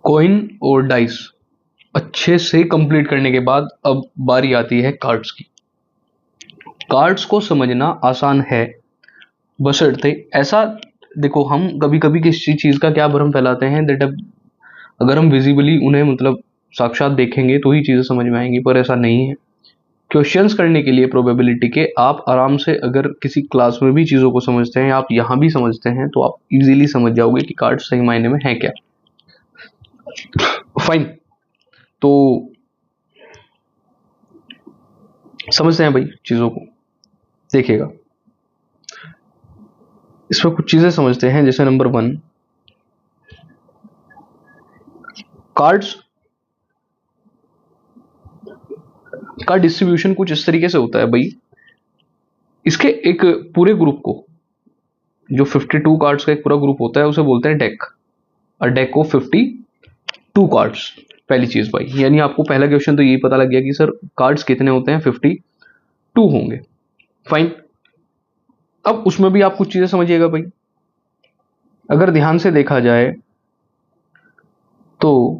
Coin और dice अच्छे से कंप्लीट करने के बाद अब बारी आती है कार्ड्स की। कार्ड्स को समझना आसान है, बशर्ते ऐसा देखो, हम कभी कभी किसी चीज का क्या भ्रम फैलाते हैं दैट अगर हम विजिबली उन्हें मतलब साक्षात देखेंगे तो ही चीजें समझ में आएंगी, पर ऐसा नहीं है। क्वेश्चंस करने के लिए प्रोबेबिलिटी के आप आराम से अगर किसी क्लास में भी चीजों को समझते हैं, आप यहां भी समझते हैं, तो आप इजीली समझ जाओगे कि कार्ड सही मायने में है क्या। फाइन, तो समझते हैं भाई चीजों को। देखिएगा, इसमें कुछ चीजें समझते हैं। जैसे नंबर 1, कार्ड्स का डिस्ट्रीब्यूशन कुछ इस तरीके से होता है भाई। इसके एक पूरे ग्रुप को, जो 52 कार्ड्स का एक पूरा ग्रुप होता है, उसे बोलते हैं deck. A deck of 52 cards. पहली चीज भाई, यानी आपको पहला क्वेश्चन तो यही पता लग गया कि सर कार्ड्स कितने होते हैं, 52 होंगे। फाइन, अब उसमें भी आप कुछ चीजें समझिएगा भाई। अगर ध्यान से देखा जाए तो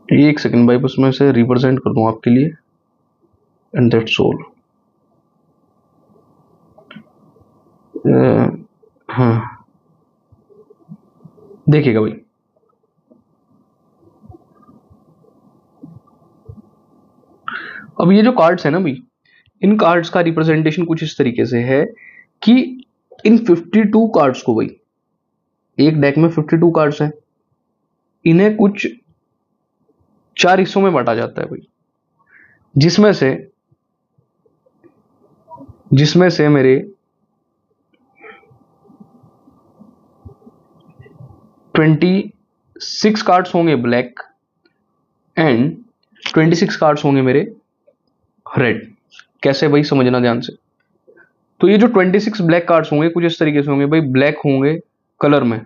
एक सेकंड भाई, बस मैं इसे रिप्रेजेंट कर दूं आपके लिए। And that's all. हाँ, देखिएगा भाई, अब ये जो कार्ड्स है ना भाई, इन कार्ड्स का रिप्रेजेंटेशन कुछ इस तरीके से है कि इन 52 कार्ड्स को भाई, एक डेक में 52 कार्ड्स हैं, इन्हें कुछ 4 हिस्सों में बांटा जाता है भाई, जिसमें से मेरे 26 कार्ड्स होंगे ब्लैक एंड 26 कार्ड्स होंगे मेरे रेड। कैसे भाई, समझना ध्यान से। तो ये जो 26 ब्लैक कार्ड्स होंगे कुछ इस तरीके से होंगे भाई। ब्लैक होंगे कलर में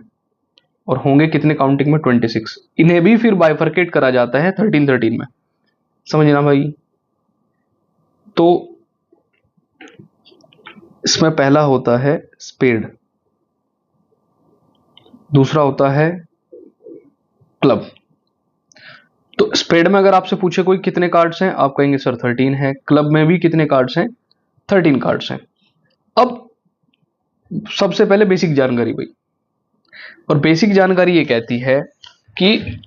और होंगे कितने काउंटिंग में, 26। इन्हें भी फिर बाइफरकेट करा जाता है 13 में, समझना भाई। तो इसमें पहला होता है स्पेड, दूसरा होता है क्लब। तो स्पेड में अगर आपसे पूछे कोई कितने कार्ड्स हैं, आप कहेंगे सर 13 है। क्लब में भी कितने कार्ड्स हैं, 13 कार्ड्स हैं। अब सबसे पहले बेसिक जानकारी भाई, और बेसिक जानकारी ये कहती है कि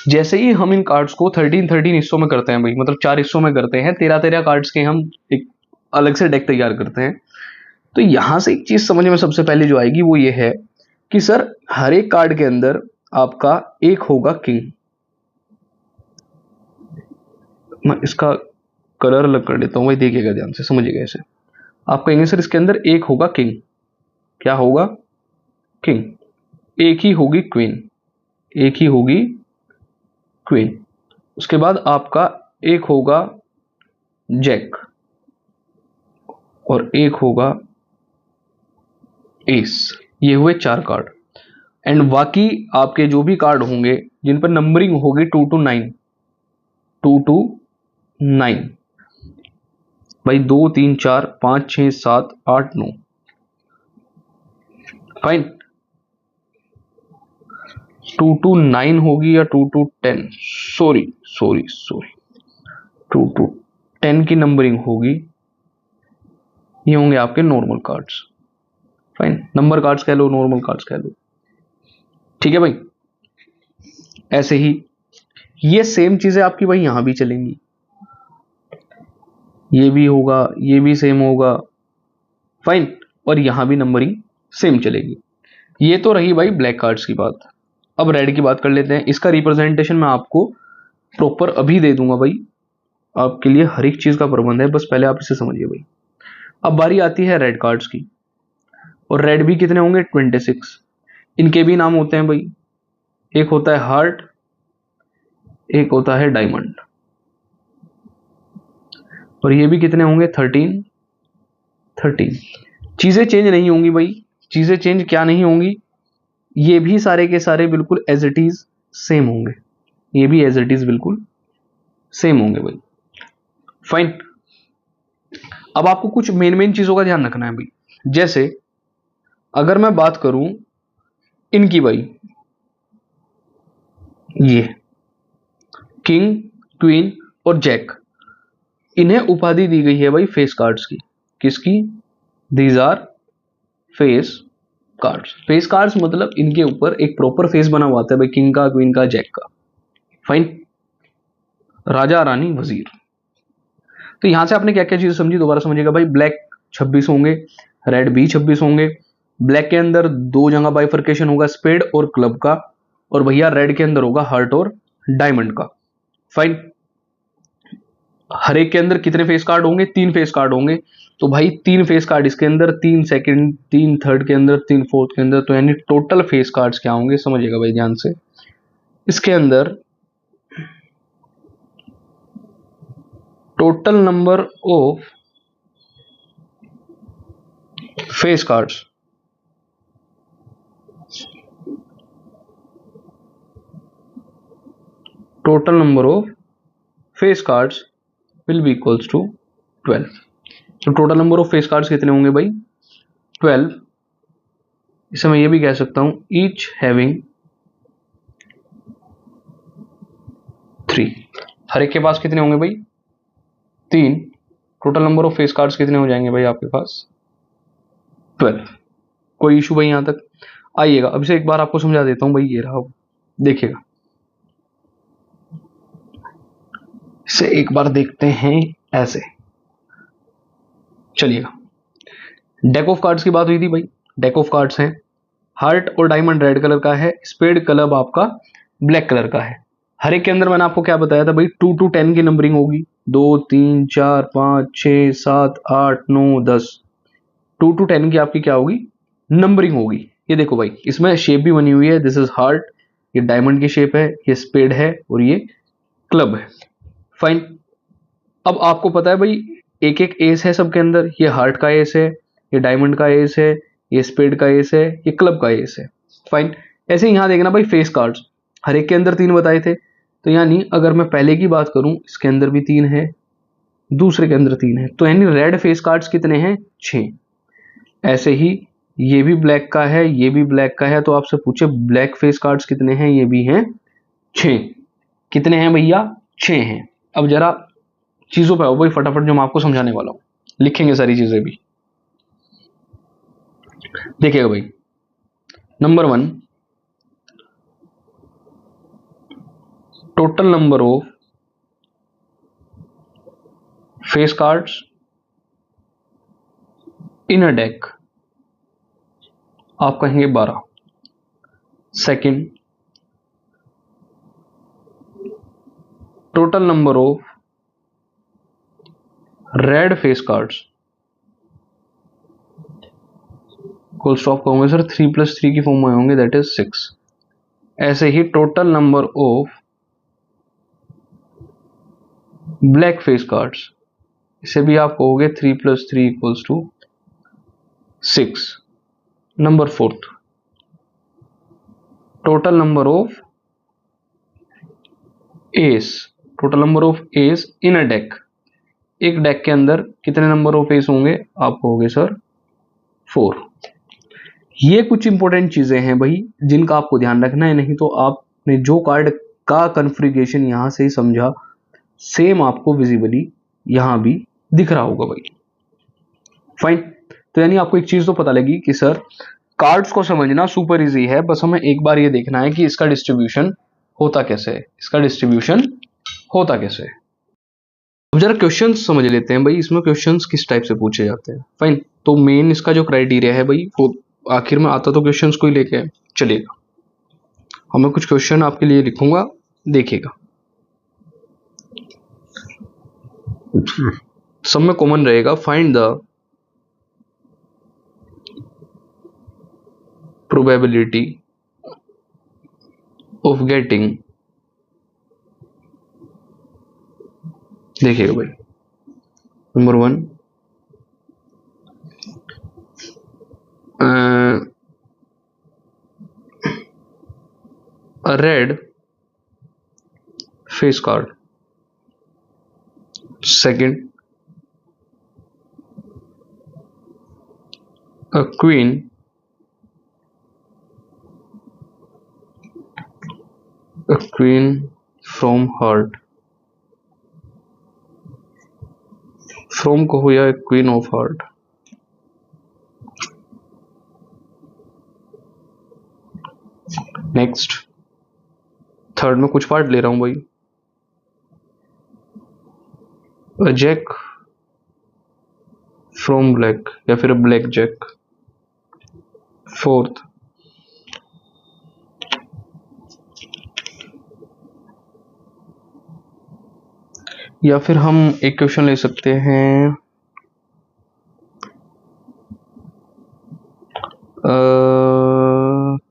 जैसे ही हम इन कार्ड्स को 13 हिस्सों में करते हैं भाई, मतलब 4 हिस्सों में करते हैं, 13 कार्ड्स के हम एक अलग से डेक तैयार करते हैं। तो यहां से एक चीज समझ में सबसे पहले जो आएगी वो ये है कि सर हर एक कार्ड के अंदर आपका एक होगा किंग। मैं इसका कलर अलग कर देता हूं भाई, देखिएगा ध्यान से, समझिएगा इसे। आप कहेंगे सर इसके अंदर एक होगा किंग। क्या होगा, किंग। एक ही होगी क्वीन, एक ही होगी क्वीन। उसके बाद आपका एक होगा जैक और एक होगा एस। ये हुए 4 कार्ड। एंड बाकी आपके जो भी कार्ड होंगे जिन पर नंबरिंग होगी 2 to 9, 2 to 9 भाई, 2 3 4 5 6 7 8 9। फाइन, 2 to 9 होगी या 2 to 10, सॉरी 2 to 10 की नंबरिंग होगी। ये होंगे आपके normal cards. Fine, number cards कह लो, नॉर्मल कार्ड्स कह लो, ठीक है भाई। ऐसे ही ये सेम चीजें आपकी भाई यहां भी चलेंगी। ये भी होगा, ये भी सेम होगा। फाइन, और यहां भी नंबरिंग सेम चलेगी। ये तो रही भाई ब्लैक कार्ड्स की बात। अब रेड की बात कर लेते हैं। इसका रिप्रेजेंटेशन मैं आपको प्रॉपर अभी दे दूंगा भाई, आपके लिए हर एक चीज का प्रबंध है, बस पहले आप इसे समझिए भाई। अब बारी आती है रेड कार्ड्स की, और रेड भी कितने होंगे, 26। इनके भी नाम होते हैं भाई, एक होता है हार्ट, एक होता है डायमंड, और ये भी कितने होंगे, 13। चीजें चेंज नहीं होंगी भाई। चीजें चेंज क्या नहीं होंगी, ये भी सारे के सारे बिल्कुल एज इट इज सेम होंगे। ये भी एज इट इज बिल्कुल सेम होंगे भाई। फाइन, अब आपको कुछ मेन चीजों का ध्यान रखना है भाई। जैसे अगर मैं बात करूं इनकी भाई, ये किंग, क्वीन और जैक, इन्हें उपाधि दी गई है भाई फेस कार्ड्स की। किसकी? These are face cards. Face cards मतलब इनके ऊपर एक प्रॉपर फेस बना हुआ आता है भाई, किंग का, क्वीन का, जैक का। फाइन। राजा, रानी, वजीर। तो यहां से आपने क्या क्या चीजें समझी, दोबारा समझिएगा भाई। ब्लैक 26 होंगे, रेड भी 26 होंगे। ब्लैक के अंदर दो जगह बाइफर्केशन होगा, स्पेड और क्लब का। और भैया रेड के अंदर होगा हार्ट और डायमंड का। फाइन। हर एक के अंदर कितने फेस कार्ड होंगे? 3 फेस कार्ड होंगे। तो भाई 3 फेस कार्ड इसके अंदर, 3 सेकंड, 3 थर्ड के अंदर, 3 फोर्थ के अंदर, तो यानी टोटल फेस कार्ड्स क्या होंगे समझिएगा भाई ध्यान से। इसके अंदर total number of face cards, total number of face cards will be equals to 12। तो total number of face cards कितने होंगे भाई? 12। इसे मैं ये भी कह सकता हूं ईच हैविंग 3। हर एक के पास कितने होंगे भाई? 3। Total number of face cards कितने हो जाएंगे भाई आपके पास? 12। कोई इशू भाई यहां तक? आइएगा अब से एक बार आपको समझा देता हूं भाई, ये रहा, देखिएगा। इसे एक बार देखते हैं ऐसे। चलिएगा, डेक ऑफ कार्ड्स की बात हुई थी भाई। डेक ऑफ कार्ड्स हैं, हार्ट और डायमंड रेड कलर का है, स्पेड क्लब आपका ब्लैक कलर का है। हर एक के अंदर मैंने आपको क्या बताया था भाई, 2 to 10 की नंबरिंग होगी। 2 3 4 5 6 7 8 9 10। 2 to 10 की आपकी क्या होगी? नंबरिंग होगी। ये देखो भाई, इसमें शेप भी बनी हुई है। दिस इज हार्ट, ये डायमंड की शेप है, ये स्पेड है और ये क्लब है। फाइन। अब आपको पता है भाई एक एक एस है सबके अंदर। ये हार्ट का एस है, ये डायमंड का एस है, ये स्पेड का एस है, ये क्लब का एस है। फाइन। ऐसे यहां देखना भाई फेस कार्ड्स, हर एक के अंदर 3 बताए थे। तो यानी अगर मैं पहले की बात करूं, इसके अंदर भी 3 है, दूसरे के अंदर 3 है, तो यानी रेड फेस कार्ड्स कितने हैं? 6। ऐसे ही ये भी ब्लैक का है, ये भी ब्लैक का है, तो आपसे पूछे ब्लैक फेस कार्ड्स कितने हैं? ये भी हैं 6। कितने हैं भैया? 6 हैं। अब जरा चीजों पे आओ भाई फटाफट, जो मैं आपको समझाने वाला हूं, लिखेंगे सारी चीजें भी। देखिएगा भाई, number 1, total number of face cards in a deck, आप कहेंगे 12। Second, total number of red face cards, full stop कहूंगे सर, 3 + 3 की फॉर्म में होंगे, दैट इज 6। ऐसे ही total number of black face cards, इसे भी आप कहोगे 3 + 3 = 6। Number 4, total number of ace, total number of ace in a deck, एक डेक के अंदर कितने नंबर ऑफ एस होंगे? आप कहोगे सर 4। ये कुछ इंपॉर्टेंट चीजें हैं भाई जिनका आपको ध्यान रखना है, नहीं तो आपने जो कार्ड का कन्फिग्रेशन यहां से ही समझा, सेम आपको विजिबली यहां भी दिख रहा होगा भाई। फाइन। तो यानी आपको एक चीज तो पता लगी कि सर कार्ड्स को समझना सुपर इजी है, बस हमें एक बार ये देखना है कि इसका डिस्ट्रीब्यूशन होता कैसे है, इसका डिस्ट्रीब्यूशन होता कैसे है। अब जरा क्वेश्चंस समझ लेते हैं भाई, इसमें क्वेश्चंस किस टाइप से पूछे जाते हैं। फाइन। तो मेन इसका जो क्राइटेरिया है भाई, वो आखिर में आता तो क्वेश्चंस को ही लेके है। चलिएगा, हमें कुछ क्वेश्चन आपके लिए लिखूंगा, देखिएगा। सब में कॉमन रहेगा, find the probability of getting, देखिएगा भाई, number 1, a red face card. Second, a queen a queen from heart, from को हो या queen of heart. Next, third में कुछ पार्ट ले रहा हूं भाई। जैक फ्रॉम ब्लैक या फिर ब्लैक जैक। फोर्थ, या फिर हम एक क्वेश्चन ले सकते हैं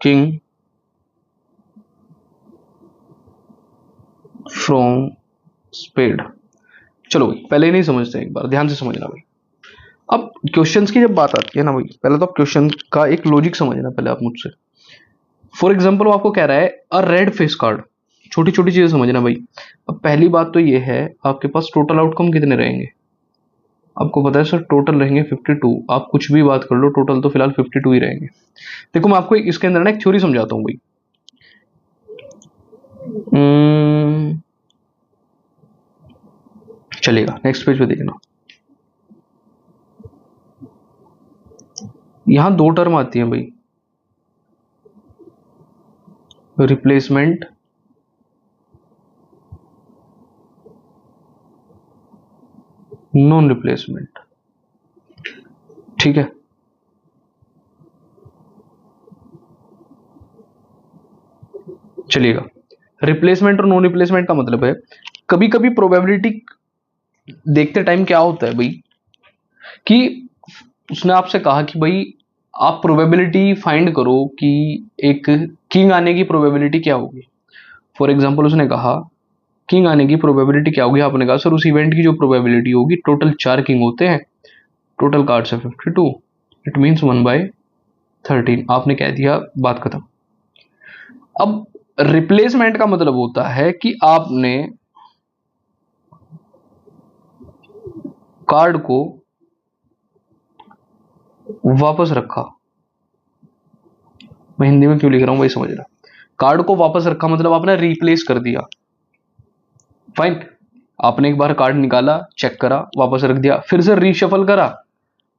किंग फ्रॉम स्पेड। चलो भाई पहले ही नहीं समझते, एक बार ध्यान से समझना भाई। अब क्वेश्चंस की जब बात आती है ना भाई, पहले तो आप क्वेश्चन का एक लॉजिक समझना पहले आप मुझसे। फॉर एग्जांपल वो आपको कह रहा है अ रेड फेस कार्ड, छोटी छोटी चीजें समझना भाई। अब पहली बात तो ये है, आपके पास टोटल आउटकम कितने रहेंगे? आपको पता है सर टोटल रहेंगे 52। आप कुछ भी बात कर लो, टोटल तो फिलहाल 52 ही रहेंगे। देखो मैं आपको इसके अंदर ना एक थ्योरी समझाता हूँ भाई। चलेगा, नेक्स्ट पेज पे देखना। यहां दो टर्म आती है भाई, रिप्लेसमेंट नॉन रिप्लेसमेंट, ठीक है। चलिएगा, रिप्लेसमेंट और नॉन रिप्लेसमेंट का मतलब है कभी कभी प्रोबेबिलिटी देखते टाइम क्या होता है भाई कि उसने आपसे कहा कि भाई आप प्रोबेबिलिटी फाइंड करो कि एक किंग आने की प्रोबेबिलिटी क्या होगी। फॉर एग्जांपल उसने कहा किंग आने की प्रोबेबिलिटी क्या होगी, आपने कहा सर उस इवेंट की जो प्रोबेबिलिटी होगी, टोटल 4 किंग होते हैं, टोटल कार्ड्स है 52, इट मींस 1/13। आपने कह दिया, बात खत्म। अब रिप्लेसमेंट का मतलब होता है कि आपने कार्ड को वापस रखा। मैं हिंदी में क्यों लिख रहा हूं भाई समझना। कार्ड को वापस रखा मतलब आपने रिप्लेस कर दिया। फाइन, आपने एक बार कार्ड निकाला, चेक करा, वापस रख दिया, फिर से रीशफल करा,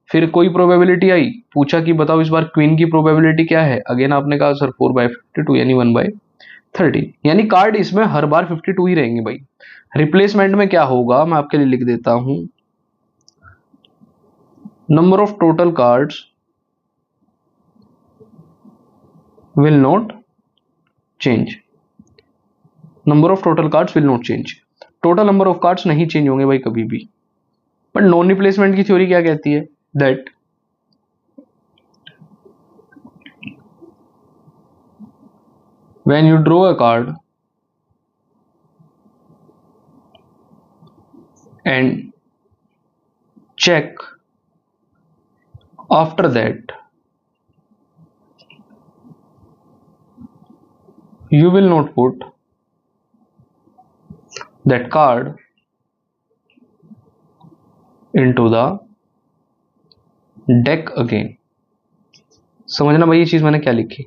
फिर कोई प्रोबेबिलिटी आई, पूछा कि बताओ इस बार क्वीन की प्रोबेबिलिटी क्या है, अगेन आपने कहा सर 4/52 यानी 1/13। यानी कार्ड इसमें हर बार 52 ही रहेंगे भाई। रिप्लेसमेंट में क्या होगा मैं आपके लिए लिख देता हूं, number of total cards will not change. Number of total cards will not change, total number of cards नहीं चेंज होंगे भाई कभी भी। बट नॉन रिप्लेसमेंट की थ्योरी क्या कहती है, that when you draw a card and check after that, you will not put that card into the deck again। समझना भाई ये चीज मैंने क्या लिखी।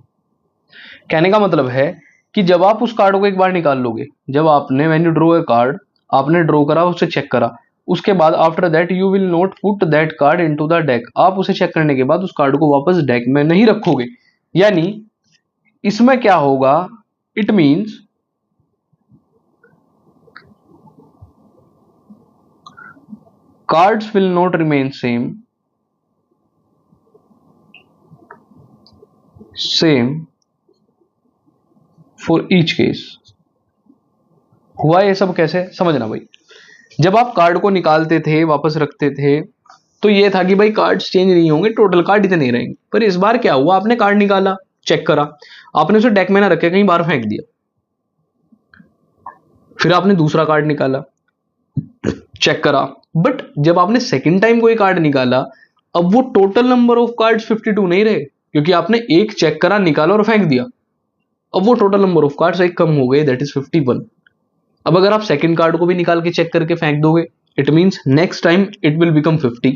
कहने का मतलब है कि जब आप उस कार्ड को एक बार निकाल लोगे, जब आपने when you draw a card, आपने ड्रॉ करा, उसे चेक करा, उसके बाद after that you will not put that card into the deck. आप उसे चेक करने के बाद उस कार्ड को वापस डेक में नहीं रखोगे। यानी इसमें क्या होगा, it means cards will not remain same for each case. हुआ ये सब कैसे, समझना भाई। जब आप कार्ड को निकालते थे, वापस रखते थे, तो ये था कि भाई कार्ड्स चेंज नहीं होंगे, टोटल कार्ड इतने ही रहेंगे। पर इस बार क्या हुआ, आपने कार्ड निकाला, चेक करा, आपने उसे डेक में ना रखे, कहीं बाहर फेंक दिया, फिर आपने दूसरा कार्ड निकाला, चेक करा, बट जब आपने सेकेंड टाइम कोई कार्ड निकाला, अब वो टोटल नंबर ऑफ कार्ड्स 52 नहीं रहे, क्योंकि आपने एक चेक करा, निकाला और फेंक दिया। अब वो टोटल नंबर ऑफ कार्ड्स एक कम हो गए, दैट इज 51। अब अगर आप सेकंड कार्ड को भी निकाल के चेक करके फेंक दोगे, it means next time it will become 50,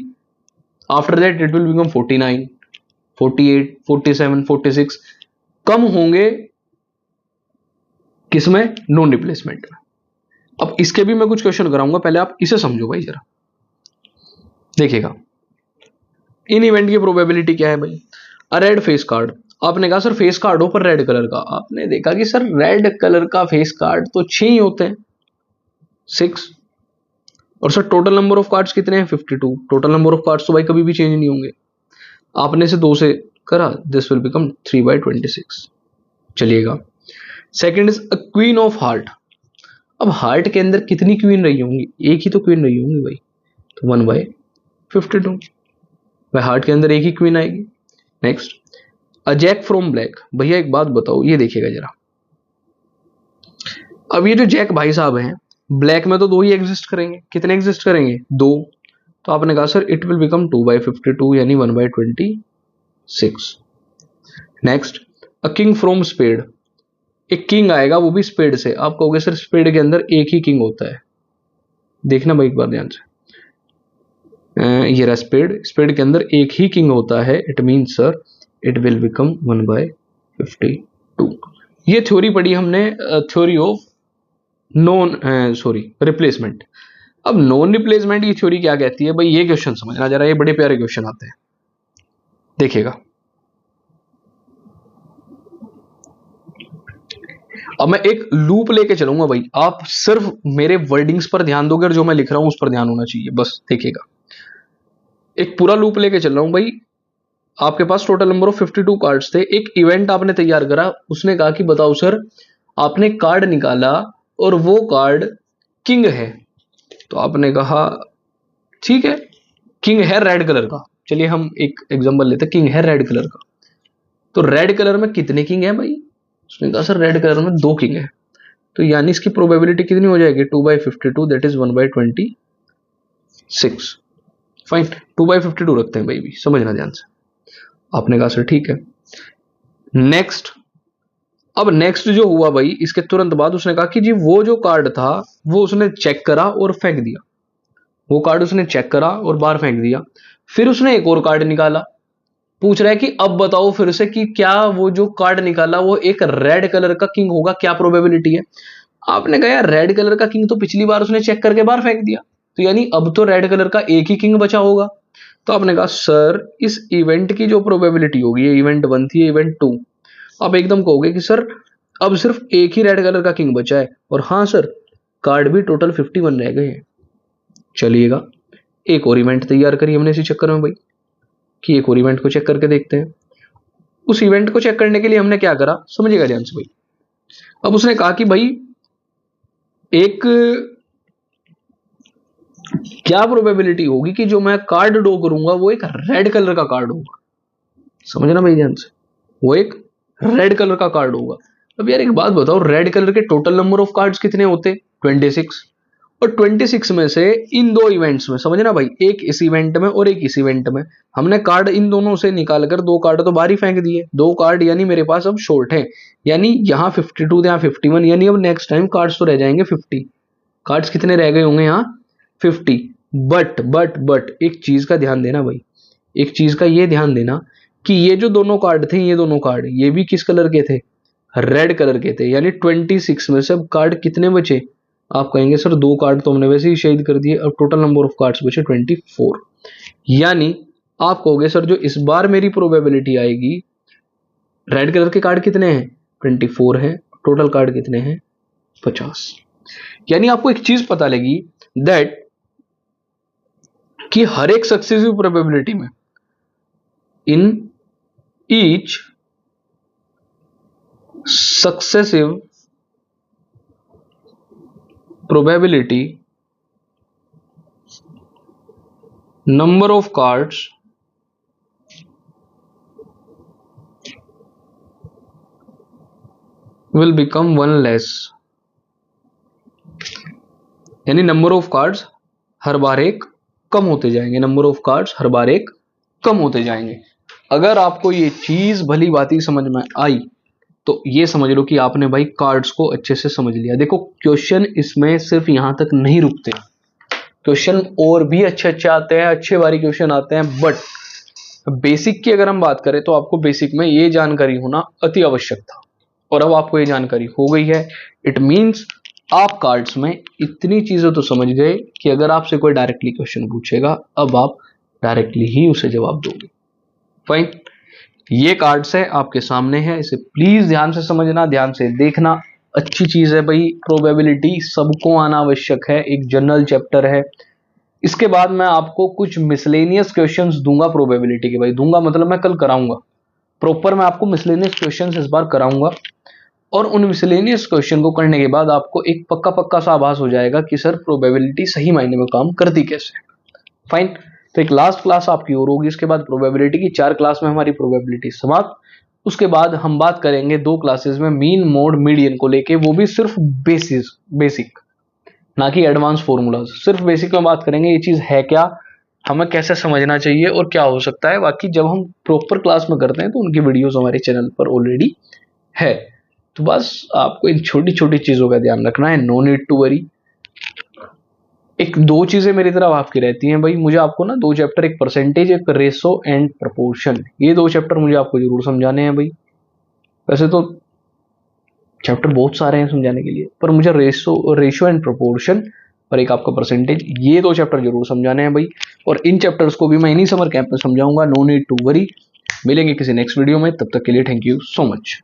after that it will become 49, 48, 47, 46। कम होंगे किसमें? नॉन रिप्लेसमेंट में। अब इसके भी मैं कुछ क्वेश्चन कराऊंगा, पहले आप इसे समझो भाई जरा। देखिएगा इन इवेंट की प्रोबेबिलिटी क्या है भाई। अ रेड फेस कार्ड, आपने कहा सर फेस कार्ड हो पर रेड कलर का, आपने देखा कि सर रेड कलर का फेस कार्ड तो 6 ही होते हैं, 6। और sir total number of cards कितने हैं? 52। टोटल नंबर ऑफ कार्ड्स तो भाई कभी भी चेंज नहीं होंगे। आपने से 2 से करा, दिस विल बिकम 3/26। चलिएगा second is a queen of heart. अब हार्ट के अंदर कितनी क्वीन रही होंगी? एक ही तो क्वीन रही होंगी भाई, तो 1/52। भाई हार्ट के अंदर एक ही क्वीन आएगी। Next a jack from black. भैया एक बात बताओ, ये देखिएगा जरा। अब ये जो जैक भाई साहब हैं, ब्लैक में तो 2 ही एग्जिस्ट करेंगे। कितने एग्जिस्ट करेंगे? 2। तो आपने कहा सर इट विल बिकम 2/52 यानी 1/26। Next a king from spade. एक किंग आएगा वो भी स्पेड से। आप कहोगे सर स्पेड के अंदर एक ही किंग होता है। देखना भाई एक बार ध्यान से, ये रहा स्पेड, स्पेड के अंदर एक ही किंग होता है। It mean sir it will become 1/52। ये थ्योरी पढ़ी हमने, थ्योरी ऑफ नॉन रिप्लेसमेंट। अब नॉन रिप्लेसमेंट की थ्योरी क्या कहती है भाई, ये क्वेश्चन समझना जरा, ये बड़े प्यारे क्वेश्चन आते हैं। देखिएगा अब मैं एक लूप लेके चलूंगा भाई, आप सिर्फ मेरे वर्डिंग्स पर ध्यान दोगे और जो मैं लिख रहा हूं उस पर ध्यान होना चाहिए बस। देखिएगा एक पूरा लूप लेके चल रहा हूं भाई। आपके पास टोटल नंबर ऑफ 52 कार्ड्स थे। एक इवेंट आपने तैयार करा, उसने कहा कि बताओ सर, आपने कार्ड निकाला और वो कार्ड किंग है। तो आपने कहा ठीक है, किंग है रेड कलर का। चलिए हम एक एग्जांपल लेते हैं, किंग है रेड कलर का। तो रेड कलर में कितने किंग है भाई? उसने कहा सर रेड कलर में 2 किंग है। तो यानी इसकी प्रोबेबिलिटी कितनी हो जाएगी? 2/52 दैट इज 1/26। फाइन, 2/52 रखते हैं भाई, भी समझना ध्यान से। आपने कहा सर ठीक है। नेक्स्ट, अब नेक्स्ट जो हुआ भाई, इसके तुरंत बाद उसने कहा कि जी वो जो कार्ड था वो उसने चेक करा और फेंक दिया। वो कार्ड उसने चेक करा और बाहर फेंक दिया। फिर उसने एक और कार्ड निकाला। पूछ रहा है कि अब बताओ फिर से कि क्या वो जो कार्ड निकाला वो एक रेड कलर का किंग होगा, क्या प्रोबेबिलिटी है? आपने कहा यार रेड कलर का किंग तो पिछली बार उसने चेक करके बाहर फेंक दिया, तो यानी अब तो रेड कलर का एक ही किंग बचा होगा। तो आपने कहा सर इस इवेंट की जो प्रोबेबिलिटी होगी, ये इवेंट 1 थी, इवेंट 2, आप एकदम कहोगे कि सर अब सिर्फ एक ही रेड कलर का किंग बचा है, और हाँ सर कार्ड भी टोटल 51 रह गए हैं। चलिएगा एक और इवेंट तैयार करी हमने इसी चक्कर में भाई, कि एक और इवेंट को चेक करके देखते हैं। उस इवेंट को चेक करने के लिए हमने क्या करा, समझिएगा ध्यान से भाई। अब उसने कहा कि भाई एक क्या प्रोबेबिलिटी होगी कि जो मैं कार्ड ड्रॉ करूंगा वो एक रेड कलर का कार्ड होगा। समझना भाई ध्यान से, वो एक रेड कलर का कार्ड होगा। अब यार एक बात बताओ, रेड कलर के टोटल नंबर ऑफ कार्ड्स कितने होते? 26। और 26 में से इन 2 इवेंट्स में, समझना भाई, एक इस इवेंट में और एक इस इवेंट में, हमने कार्ड इन दोनों से निकाल कर 2 कार्ड तो बाहर ही फेंक दिए। 2 कार्ड यानी मेरे पास अब शॉर्ट है, यानी यहाँ 52 यहाँ 51, यानी अब नेक्स्ट टाइम कार्ड्स तो रह जाएंगे 50। कार्ड्स कितने रह गए होंगे यहाँ? 50। बट एक चीज का ध्यान देना भाई, एक चीज का ये ध्यान देना कि ये जो दोनों कार्ड थे, ये दोनों कार्ड ये भी किस कलर के थे? रेड कलर के थे। यानी 26 में से अब कार्ड कितने बचे? आप कहेंगे सर 2 कार्ड तो हमने वैसे ही शहीद कर दिए, अब टोटल नंबर ऑफ कार्ड्स बचे 24। यानी आप कहोगे सर जो इस बार मेरी प्रोबेबिलिटी आएगी, रेड कलर के कार्ड कितने हैं? 24 है, टोटल कार्ड कितने हैं? 50। यानी आपको एक चीज पता लगी दैट कि हर एक सक्सेसिव प्रोबेबिलिटी में, in each successive probability number of cards will become 1 less। यानी नंबर ऑफ कार्ड्स हर बार एक कम होते जाएंगे, नंबर ऑफ कार्ड्स हर बार एक कम होते जाएंगे। अगर आपको ये चीज भली बात समझ में आई तो ये समझ लो कि आपने भाई कार्ड्स को अच्छे से समझ लिया। देखो क्वेश्चन इसमें सिर्फ यहां तक नहीं रुकते, क्वेश्चन और भी अच्छे अच्छे आते हैं, अच्छे बारी क्वेश्चन आते हैं। बट बेसिक की अगर हम बात करें तो आपको बेसिक में ये जानकारी होना अति आवश्यक था। और अब आपको ये जानकारी हो गई है, इट मीन्स आप कार्ड्स में इतनी चीजें तो समझ गए कि अगर आपसे कोई डायरेक्टली क्वेश्चन पूछेगा अब आप डायरेक्टली ही उसे जवाब दोगे। फाइन, ये कार्ड्स है आपके सामने है, इसे प्लीज ध्यान से समझना, ध्यान से देखना। अच्छी चीज है भाई, प्रोबेबिलिटी सबको आना आवश्यक है, एक जनरल चैप्टर है। इसके बाद मैं आपको कुछ मिसलेनियस क्वेश्चंस दूंगा प्रोबेबिलिटी के, भाई दूंगा मतलब मैं कल कराऊंगा प्रॉपर, मैं आपको मिसलेनियस क्वेश्चंस इस बार कराऊंगा। और उन मिसलेनियस क्वेश्चन को करने के बाद आपको एक पक्का पक्का सा आभास हो जाएगा कि सर प्रोबेबिलिटी सही मायने में काम करती कैसे। फाइन, तो एक लास्ट क्लास आपकी और होगी इसके बाद प्रोबेबिलिटी की, 4 क्लास में हमारी प्रोबेबिलिटी समाप्त। उसके बाद हम बात करेंगे 2 क्लासेस में मीन मोड मीडियन को लेके, वो भी सिर्फ बेसिक, ना कि एडवांस फॉर्मूलाज, सिर्फ बेसिक में बात करेंगे ये चीज है क्या, हमें कैसे समझना चाहिए और क्या हो सकता है। बाकी जब हम प्रॉपर क्लास में करते हैं तो उनकी वीडियोस हमारे चैनल पर ऑलरेडी है। तो बस आपको इन छोटी छोटी चीजों का ध्यान रखना है, नो नीड टू वरी। एक 2 चीजें मेरी तरफ आपकी रहती हैं भाई, मुझे आपको ना 2 चैप्टर, एक परसेंटेज, एक रेशो एंड प्रपोर्शन, ये 2 चैप्टर मुझे आपको जरूर समझाने हैं भाई। वैसे तो चैप्टर बहुत सारे हैं समझाने के लिए, पर मुझे रेशो एंड प्रोपोर्शन और एक आपका परसेंटेज, ये 2 चैप्टर जरूर समझाने हैं भाई। और इन चैप्टर्स को भी मैं इन्हीं समर कैंप में समझाऊंगा, नो नीड टू वरी। मिलेंगे किसी नेक्स्ट वीडियो में, तब तक के लिए थैंक यू सो मच।